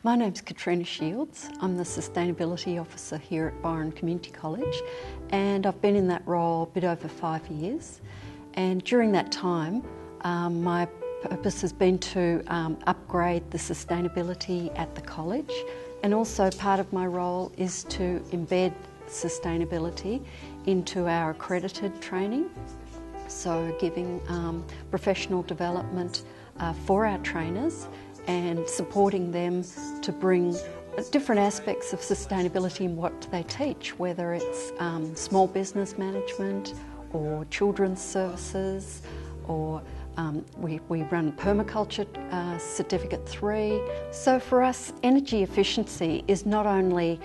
My name's Katrina Shields. I'm the Sustainability Officer here at Byron Community College, and I've been in that role a bit over 5 years. And during that time, my purpose has been to upgrade the sustainability at the college, and also part of my role is to embed sustainability into our accredited training. So giving professional development for our trainers and supporting them to bring different aspects of sustainability in what they teach, whether it's small business management or children's services, or we run permaculture certificate 3. So for us, energy efficiency is not only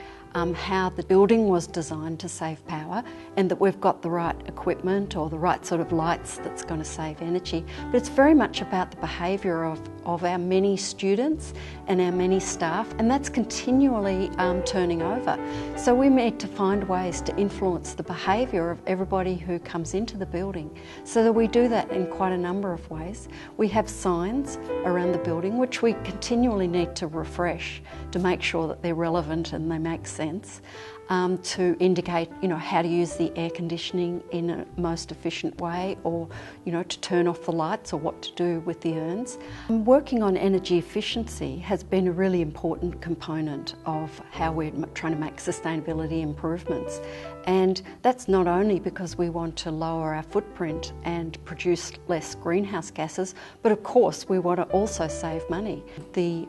how the building was designed to save power and that we've got the right equipment or the right sort of lights that's going to save energy, but it's very much about the behaviour of our many students and our many staff, and that's continually turning over. So we need to find ways to influence the behaviour of everybody who comes into the building, so that we do that in quite a number of ways. We have signs around the building which we continually need to refresh to make sure that they're relevant and they make sense. To indicate, how to use the air conditioning in a most efficient way, or, to turn off the lights, or what to do with the urns. Working on energy efficiency has been a really important component of how we're trying to make sustainability improvements. And that's not only because we want to lower our footprint and produce less greenhouse gases, but of course we want to also save money. The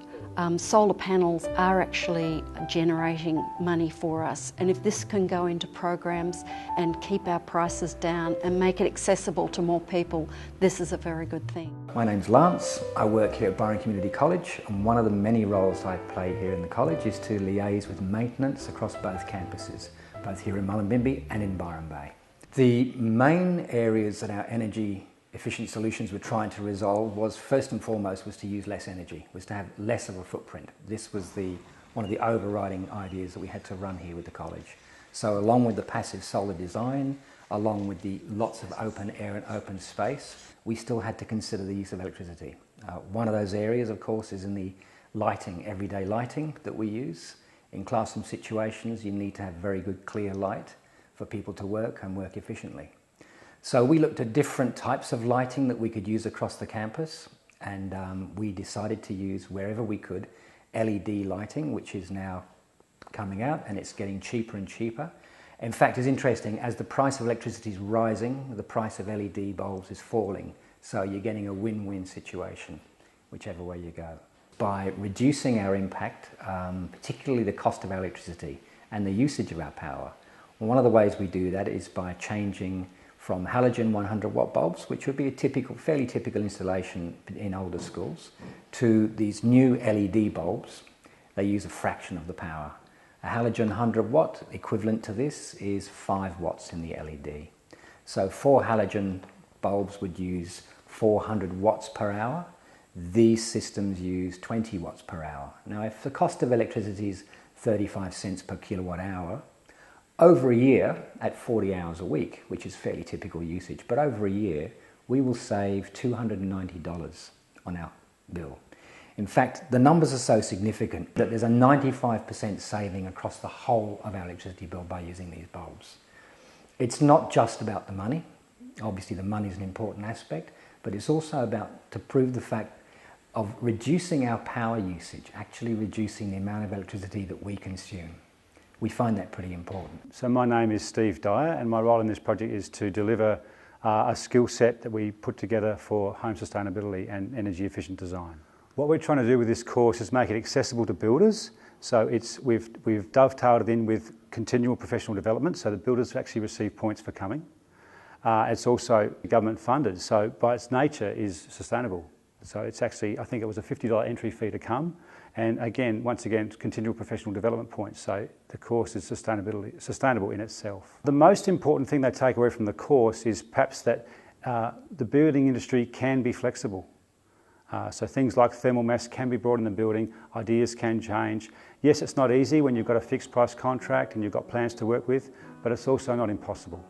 solar panels are actually generating money for us, and if this can go into programs and keep our prices down and make it accessible to more people, this is a very good thing. My name's Lance. I work here at Byron Community College, and one of the many roles I play here in the college is to liaise with maintenance across both campuses, both here in Mullumbimby and in Byron Bay. The main areas that our energy efficient solutions we're trying to resolve was, first and foremost, was to use less energy, was to have less of a footprint. This was one of the overriding ideas that we had to run here with the college. So along with the passive solar design, along with the lots of open air and open space, we still had to consider the use of electricity. One of those areas, of course, is in the lighting, everyday lighting that we use. In classroom situations, you need to have very good clear light for people to work and work efficiently. So we looked at different types of lighting that we could use across the campus, and we decided to use, wherever we could, LED lighting, which is now coming out, and it's getting cheaper and cheaper. In fact, it's interesting, as the price of electricity is rising, the price of LED bulbs is falling. So you're getting a win-win situation, whichever way you go. By reducing our impact, particularly the cost of our electricity and the usage of our power, one of the ways we do that is by changing from halogen 100 watt bulbs, which would be a fairly typical installation in older schools, to these new LED bulbs. They use a fraction of the power. A halogen 100 watt equivalent to this is 5 watts in the LED. So 4 halogen bulbs would use 400 watts per hour. These systems use 20 watts per hour. Now, if the cost of electricity is 35 cents per kilowatt hour, over a year, at 40 hours a week, which is fairly typical usage, but over a year, we will save $290 on our bill. In fact, the numbers are so significant that there's a 95% saving across the whole of our electricity bill by using these bulbs. It's not just about the money. Obviously, the money is an important aspect, but it's also about to prove the fact of reducing our power usage, actually reducing the amount of electricity that we consume. We find that pretty important. So my name is Steve Dyer, and my role in this project is to deliver a skill set that we put together for home sustainability and energy efficient design. What we're trying to do with this course is make it accessible to builders. So we've dovetailed it in with continual professional development, so the builders actually receive points for coming. It's also government funded, so by its nature is sustainable. So it's actually, I think it was a $50 entry fee to come. And again, once again, continual professional development points. So the course is sustainable in itself. The most important thing they take away from the course is perhaps that the building industry can be flexible. So things like thermal mass can be brought in the building, ideas can change. Yes, it's not easy when you've got a fixed price contract and you've got plans to work with, but it's also not impossible.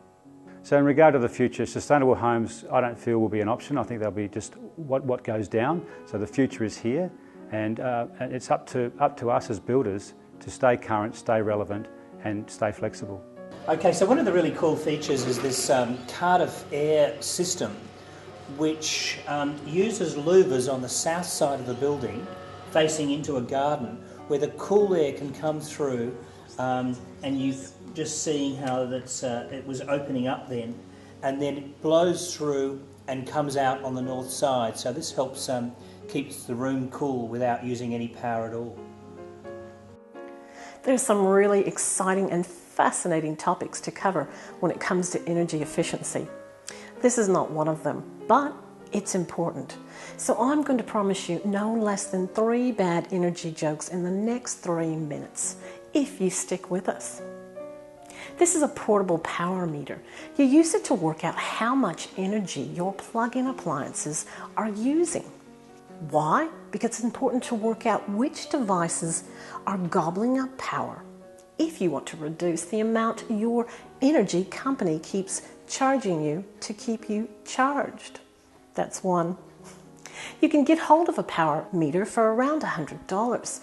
So in regard to the future, sustainable homes I don't feel will be an option. I think they'll be just what goes down. So the future is here, And it's up to us as builders to stay current, stay relevant and stay flexible. Okay, so one of the really cool features is this Cardiff air system, which uses louvers on the south side of the building facing into a garden where the cool air can come through, and you've just seen how that's, it was opening up then, and then it blows through and comes out on the north side. So this helps keeps the room cool without using any power at all. There's some really exciting and fascinating topics to cover when it comes to energy efficiency. This is not one of them, but it's important. So I'm going to promise you no less than 3 bad energy jokes in the next 3 minutes, if you stick with us. This is a portable power meter. You use it to work out how much energy your plug-in appliances are using. Why? Because it's important to work out which devices are gobbling up power if you want to reduce the amount your energy company keeps charging you to keep you charged. That's one. You can get hold of a power meter for around $100.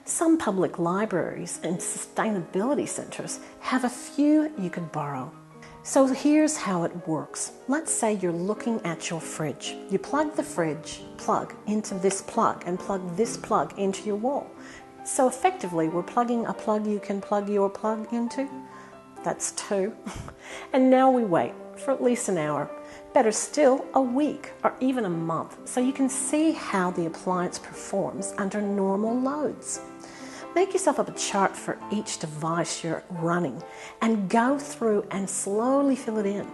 Some public libraries and sustainability centres have a few you could borrow. So here's how it works. Let's say you're looking at your fridge. You plug the fridge plug into this plug and plug this plug into your wall. So effectively, we're plugging a plug you can plug your plug into. That's 2. And now we wait for at least an hour. Better still, a week or even a month, so you can see how the appliance performs under normal loads. Make yourself up a chart for each device you're running and go through and slowly fill it in.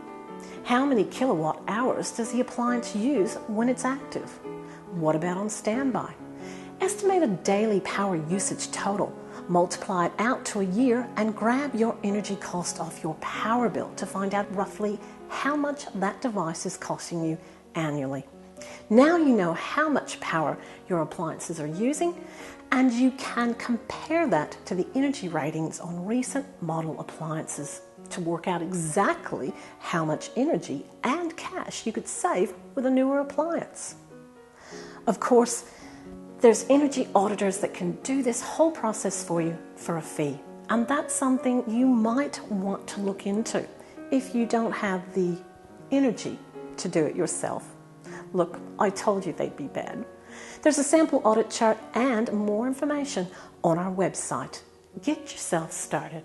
How many kilowatt hours does the appliance use when it's active? What about on standby? Estimate a daily power usage total, multiply it out to a year and grab your energy cost off your power bill to find out roughly how much that device is costing you annually. Now you know how much power your appliances are using, and you can compare that to the energy ratings on recent model appliances to work out exactly how much energy and cash you could save with a newer appliance. Of course, there's energy auditors that can do this whole process for you for a fee, and that's something you might want to look into if you don't have the energy to do it yourself. Look, I told you they'd be bad. There's a sample audit chart and more information on our website. Get yourself started.